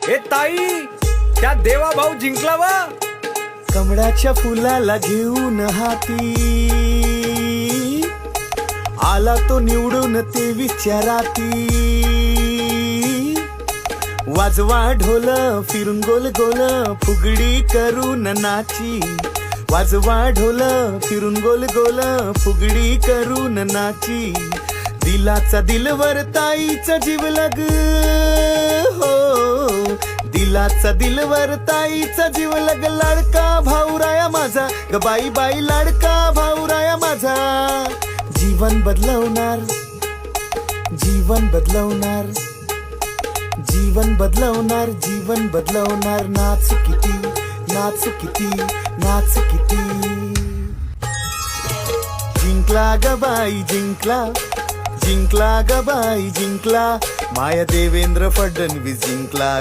ए ताई, त्या देवा भाऊ जिंकला वा. कमळाच्या फुलाला घेऊन हाती आला तो निवडून 23च्या राती. वाजवा ढोल फिरून गोल गोल फुगडी करून नाची. वाजवा ढोल फिरून गोल गोल फुगडी करून नाची. दिलाचा दिलवर ताईचा जीव लग हो. दिलाचा दिलवर ताईचा जीव लग. लाडका भाऊराया माझा ग बाई बाई लाडका भाऊराया माझा. जीवन बदलवणार जीवन बदलवणार जीवन बदलवणार जीवन बदलवणार. नाच किती नाच किती नाच किती. जिंकला ग बाई जिंकला जिंकला ग बाई जिंकला. माया देवेंद्र फडणवीस जिंकला.